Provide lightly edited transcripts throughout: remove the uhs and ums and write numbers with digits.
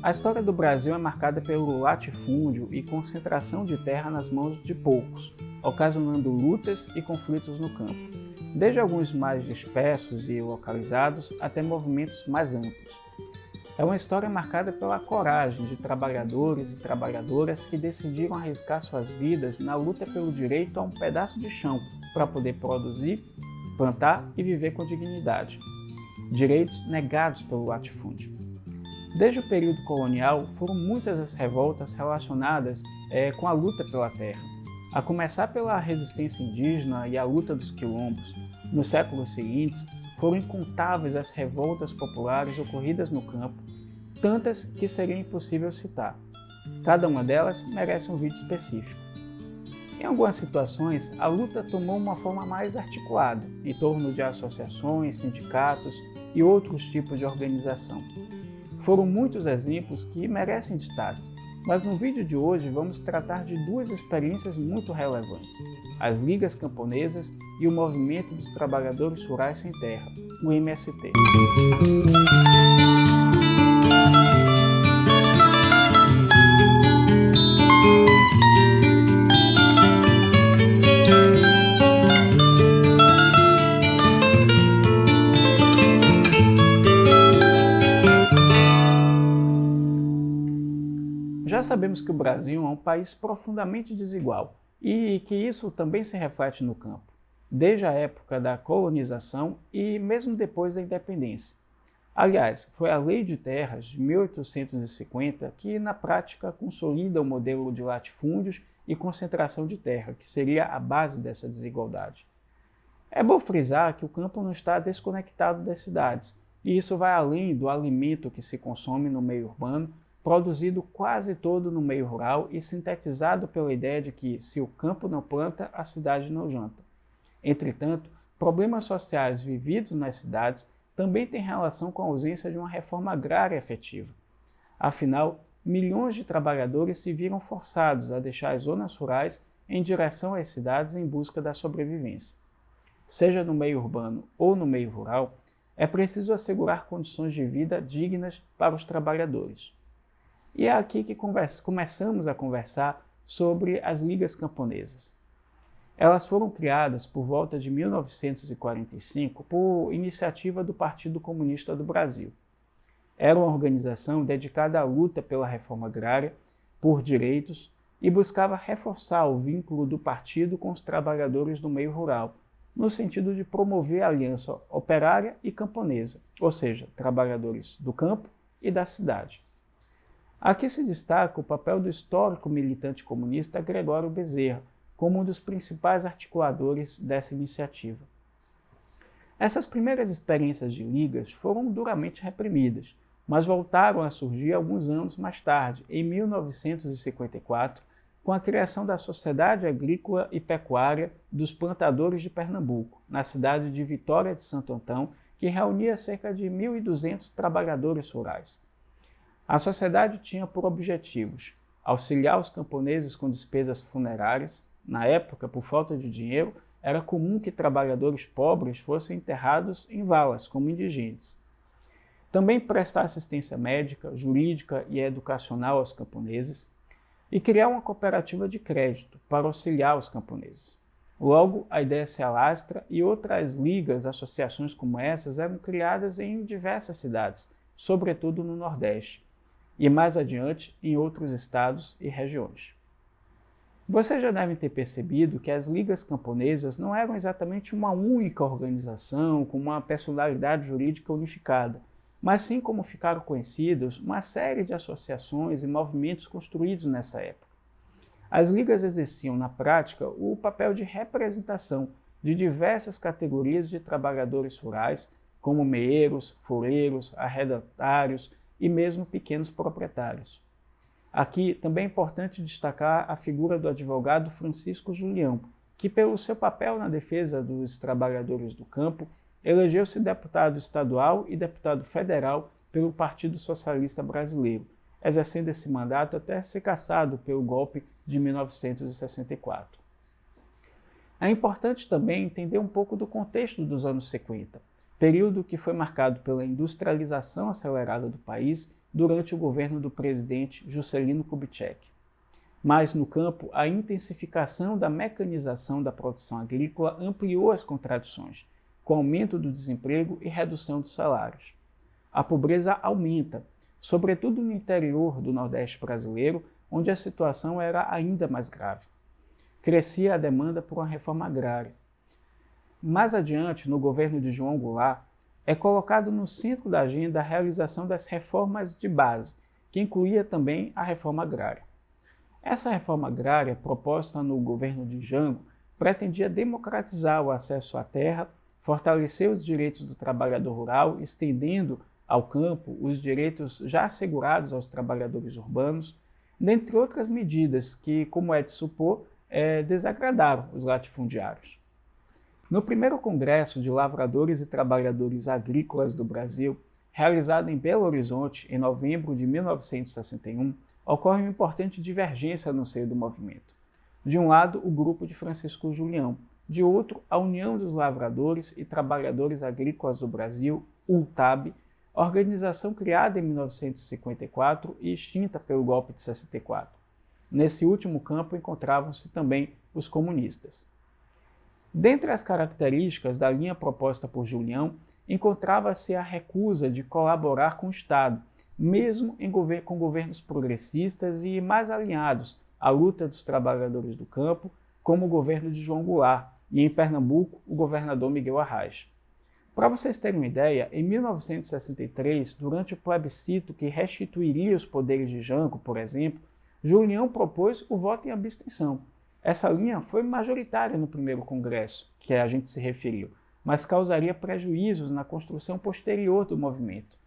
A história do Brasil é marcada pelo latifúndio e concentração de terra nas mãos de poucos, ocasionando lutas e conflitos no campo, desde alguns mais dispersos e localizados até movimentos mais amplos. É uma história marcada pela coragem de trabalhadores e trabalhadoras que decidiram arriscar suas vidas na luta pelo direito a um pedaço de chão para poder produzir, plantar e viver com dignidade. Direitos negados pelo latifúndio. Desde o período colonial, foram muitas as revoltas relacionadas com a luta pela terra, a começar pela resistência indígena e a luta dos quilombos. Nos séculos seguintes, foram incontáveis as revoltas populares ocorridas no campo, tantas que seria impossível citar. Cada uma delas merece um vídeo específico. Em algumas situações, a luta tomou uma forma mais articulada, em torno de associações, sindicatos e outros tipos de organização. Foram muitos exemplos que merecem destaque, mas no vídeo de hoje vamos tratar de duas experiências muito relevantes: as Ligas Camponesas e o Movimento dos Trabalhadores Rurais Sem Terra, o MST. Já sabemos que o Brasil é um país profundamente desigual e que isso também se reflete no campo, desde a época da colonização e mesmo depois da independência. Aliás, foi a Lei de Terras de 1850 que, na prática, consolida o modelo de latifúndios e concentração de terra, que seria a base dessa desigualdade. É bom frisar que o campo não está desconectado das cidades, e isso vai além do alimento que se consome no meio urbano, produzido quase todo no meio rural e sintetizado pela ideia de que, se o campo não planta, a cidade não janta. Entretanto, problemas sociais vividos nas cidades também têm relação com a ausência de uma reforma agrária efetiva. Afinal, milhões de trabalhadores se viram forçados a deixar as zonas rurais em direção às cidades em busca da sobrevivência. Seja no meio urbano ou no meio rural, é preciso assegurar condições de vida dignas para os trabalhadores. E é aqui que começamos a conversar sobre as Ligas Camponesas. Elas foram criadas por volta de 1945 por iniciativa do Partido Comunista do Brasil. Era uma organização dedicada à luta pela reforma agrária, por direitos, e buscava reforçar o vínculo do partido com os trabalhadores do meio rural, no sentido de promover a aliança operária e camponesa, ou seja, trabalhadores do campo e da cidade. Aqui se destaca o papel do histórico militante comunista Gregório Bezerra, como um dos principais articuladores dessa iniciativa. Essas primeiras experiências de ligas foram duramente reprimidas, mas voltaram a surgir alguns anos mais tarde, em 1954, com a criação da Sociedade Agrícola e Pecuária dos Plantadores de Pernambuco, na cidade de Vitória de Santo Antão, que reunia cerca de 1.200 trabalhadores rurais. A sociedade tinha por objetivos auxiliar os camponeses com despesas funerárias. Na época, por falta de dinheiro, era comum que trabalhadores pobres fossem enterrados em valas, como indigentes. Também prestar assistência médica, jurídica e educacional aos camponeses e criar uma cooperativa de crédito para auxiliar os camponeses. Logo, a ideia se alastra e outras ligas, associações como essas eram criadas em diversas cidades, sobretudo no Nordeste, e mais adiante em outros estados e regiões. Vocês já devem ter percebido que as ligas camponesas não eram exatamente uma única organização com uma personalidade jurídica unificada, mas sim, como ficaram conhecidas, uma série de associações e movimentos construídos nessa época. As ligas exerciam, na prática, o papel de representação de diversas categorias de trabalhadores rurais, como meeiros, fureiros, arrendatários e mesmo pequenos proprietários. Aqui também é importante destacar a figura do advogado Francisco Julião, que, pelo seu papel na defesa dos trabalhadores do campo, elegeu-se deputado estadual e deputado federal pelo Partido Socialista Brasileiro, exercendo esse mandato até ser cassado pelo golpe de 1964. É importante também entender um pouco do contexto dos anos 50, período que foi marcado pela industrialização acelerada do país durante o governo do presidente Juscelino Kubitschek. Mas no campo, a intensificação da mecanização da produção agrícola ampliou as contradições, com aumento do desemprego e redução dos salários. A pobreza aumenta, sobretudo no interior do Nordeste brasileiro, onde a situação era ainda mais grave. Crescia a demanda por uma reforma agrária. Mais adiante, no governo de João Goulart, é colocado no centro da agenda a realização das reformas de base, que incluía também a reforma agrária. Essa reforma agrária, proposta no governo de Jango, pretendia democratizar o acesso à terra, fortalecer os direitos do trabalhador rural, estendendo ao campo os direitos já assegurados aos trabalhadores urbanos, dentre outras medidas que, como é de supor, desagradaram os latifundiários. No primeiro Congresso de Lavradores e Trabalhadores Agrícolas do Brasil, realizado em Belo Horizonte em novembro de 1961, ocorre uma importante divergência no seio do movimento. De um lado, o grupo de Francisco Julião, de outro, a União dos Lavradores e Trabalhadores Agrícolas do Brasil, ULTAB, organização criada em 1954 e extinta pelo golpe de 64. Nesse último campo encontravam-se também os comunistas. Dentre as características da linha proposta por Julião, encontrava-se a recusa de colaborar com o Estado, mesmo com governos progressistas e mais alinhados à luta dos trabalhadores do campo, como o governo de João Goulart e, em Pernambuco, o governador Miguel Arraes. Para vocês terem uma ideia, em 1963, durante o plebiscito que restituiria os poderes de Jango, por exemplo, Julião propôs o voto em abstenção. Essa linha foi majoritária no primeiro congresso, que a gente se referiu, mas causaria prejuízos na construção posterior do movimento.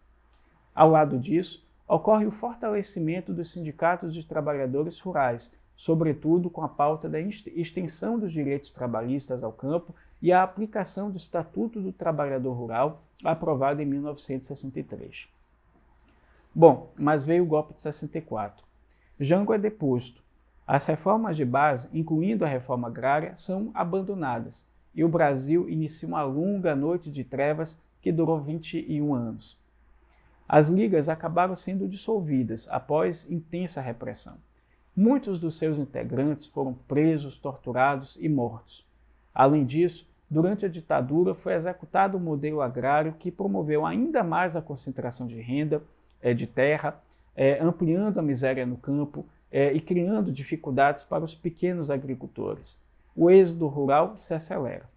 Ao lado disso, ocorre o fortalecimento dos sindicatos de trabalhadores rurais, sobretudo com a pauta da extensão dos direitos trabalhistas ao campo e a aplicação do Estatuto do Trabalhador Rural, aprovado em 1963. Bom, mas veio o golpe de 64. Jango é deposto. As reformas de base, incluindo a reforma agrária, são abandonadas, e o Brasil inicia uma longa noite de trevas que durou 21 anos. As ligas acabaram sendo dissolvidas após intensa repressão. Muitos dos seus integrantes foram presos, torturados e mortos. Além disso, durante a ditadura foi executado um modelo agrário que promoveu ainda mais a concentração de renda, de terra, ampliando a miséria no campo e criando dificuldades para os pequenos agricultores. O êxodo rural se acelera.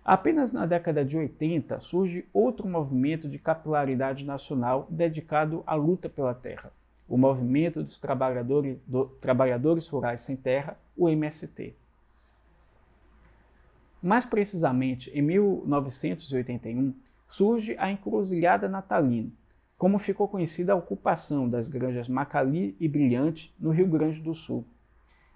Apenas na década de 80 surge outro movimento de capilaridade nacional dedicado à luta pela terra, o Movimento dos Trabalhadores Rurais Sem Terra, o MST. Mais precisamente, em 1981, surge a Encruzilhada Natalina, como ficou conhecida a ocupação das granjas Macali e Brilhante, no Rio Grande do Sul.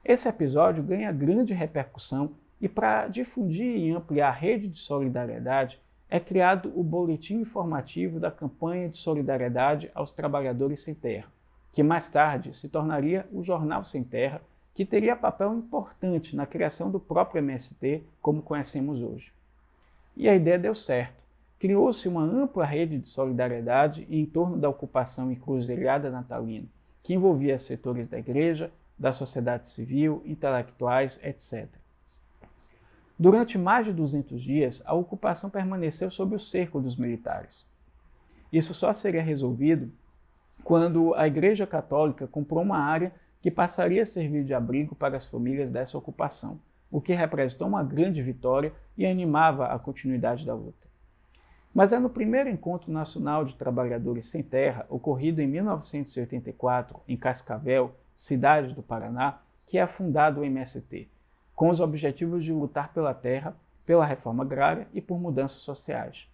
Esse episódio ganha grande repercussão e, para difundir e ampliar a rede de solidariedade, é criado o Boletim Informativo da Campanha de Solidariedade aos Trabalhadores Sem Terra, que mais tarde se tornaria o Jornal Sem Terra, que teria papel importante na criação do próprio MST, como conhecemos hoje. E a ideia deu certo. Criou-se uma ampla rede de solidariedade em torno da ocupação encruzilhada natalina, que envolvia setores da igreja, da sociedade civil, intelectuais, etc. Durante mais de 200 dias, a ocupação permaneceu sob o cerco dos militares. Isso só seria resolvido quando a Igreja Católica comprou uma área que passaria a servir de abrigo para as famílias dessa ocupação, o que representou uma grande vitória e animava a continuidade da luta. Mas é no primeiro Encontro Nacional de Trabalhadores Sem Terra, ocorrido em 1984, em Cascavel, cidade do Paraná, que é fundado o MST, com os objetivos de lutar pela terra, pela reforma agrária e por mudanças sociais.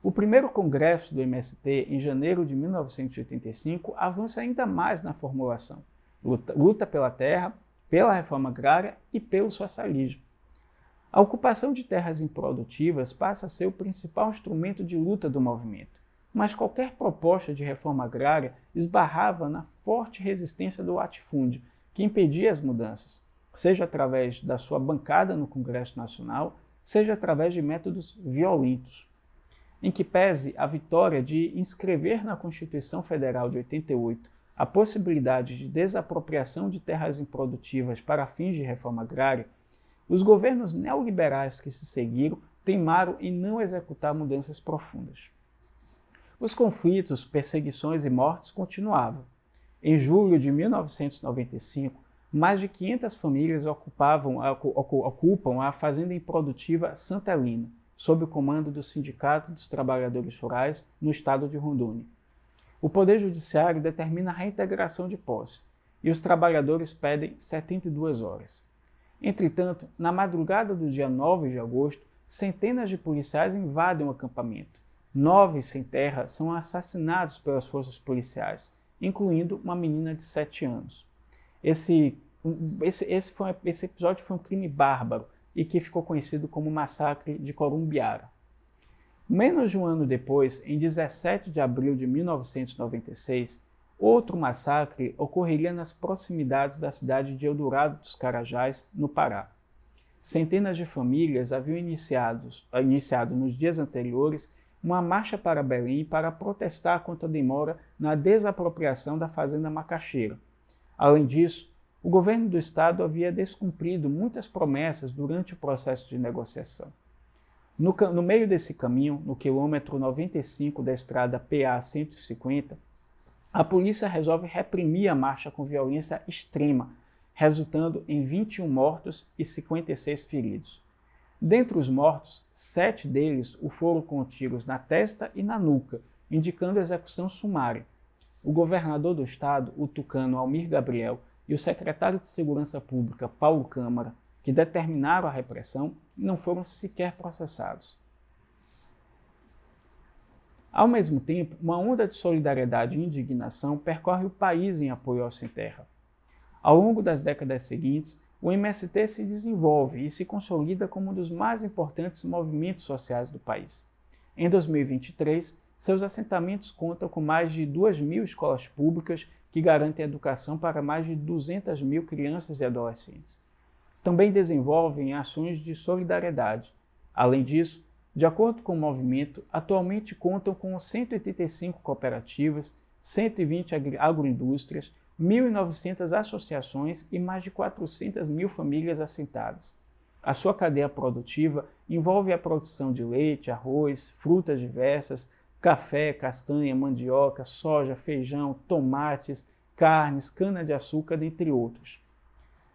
O primeiro congresso do MST, em janeiro de 1985, avança ainda mais na formulação. Luta pela terra, pela reforma agrária e pelo socialismo. A ocupação de terras improdutivas passa a ser o principal instrumento de luta do movimento, mas qualquer proposta de reforma agrária esbarrava na forte resistência do latifúndio, que impedia as mudanças, seja através da sua bancada no Congresso Nacional, seja através de métodos violentos. em que pese a vitória de inscrever na Constituição Federal de 88 a possibilidade de desapropriação de terras improdutivas para fins de reforma agrária, os governos neoliberais que se seguiram teimaram em não executar mudanças profundas. Os conflitos, perseguições e mortes continuavam. Em julho de 1995, mais de 500 famílias ocupam a fazenda improdutiva Santa Helena, sob o comando do Sindicato dos Trabalhadores Rurais no estado de Rondônia. O Poder Judiciário determina a reintegração de posse e os trabalhadores pedem 72 horas. Entretanto, na madrugada do dia 9 de agosto, centenas de policiais invadem o acampamento. 9 sem terra são assassinados pelas forças policiais, incluindo uma menina de 7 anos. Esse episódio foi um crime bárbaro e que ficou conhecido como Massacre de Corumbiara. Menos de um ano depois, em 17 de abril de 1996, outro massacre ocorreria nas proximidades da cidade de Eldorado dos Carajás, no Pará. Centenas de famílias haviam iniciado nos dias anteriores uma marcha para Belém para protestar contra a demora na desapropriação da fazenda Macaxeira. Além disso, o governo do estado havia descumprido muitas promessas durante o processo de negociação. No meio desse caminho, no quilômetro 95 da estrada PA 150, a polícia resolve reprimir a marcha com violência extrema, resultando em 21 mortos e 56 feridos. Dentre os mortos, 7 deles o foram com tiros na testa e na nuca, indicando execução sumária. O governador do estado, o tucano Almir Gabriel, e o secretário de Segurança Pública, Paulo Câmara, que determinaram a repressão, não foram sequer processados. Ao mesmo tempo, uma onda de solidariedade e indignação percorre o país em apoio ao sem terra. Ao longo das décadas seguintes, o MST se desenvolve e se consolida como um dos mais importantes movimentos sociais do país. Em 2023, seus assentamentos contam com mais de 2.000 escolas públicas que garantem educação para mais de 200.000 crianças e adolescentes. Também desenvolvem ações de solidariedade. Além disso, de acordo com o movimento, atualmente contam com 185 cooperativas, 120 agroindústrias, 1.900 associações e mais de 400.000 famílias assentadas. A sua cadeia produtiva envolve a produção de leite, arroz, frutas diversas, café, castanha, mandioca, soja, feijão, tomates, carnes, cana-de-açúcar, dentre outros.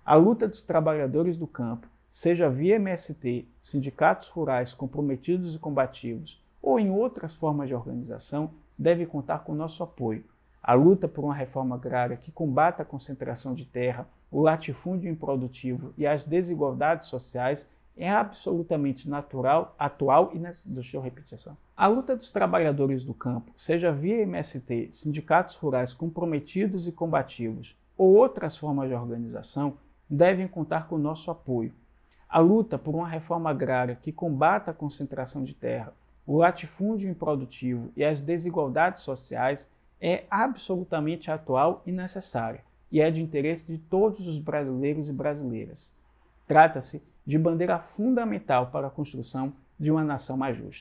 A luta dos trabalhadores do campo, seja via MST, sindicatos rurais comprometidos e combativos, ou em outras formas de organização, deve contar com nosso apoio. A luta por uma reforma agrária que combata a concentração de terra, o latifúndio improdutivo e as desigualdades sociais é absolutamente natural, atual e deixa eu repetir essa. A luta dos trabalhadores do campo, seja via MST, sindicatos rurais comprometidos e combativos, ou outras formas de organização, devem contar com nosso apoio. A luta por uma reforma agrária que combata a concentração de terra, o latifúndio improdutivo e as desigualdades sociais é absolutamente atual e necessária, e é de interesse de todos os brasileiros e brasileiras. Trata-se de bandeira fundamental para a construção de uma nação mais justa.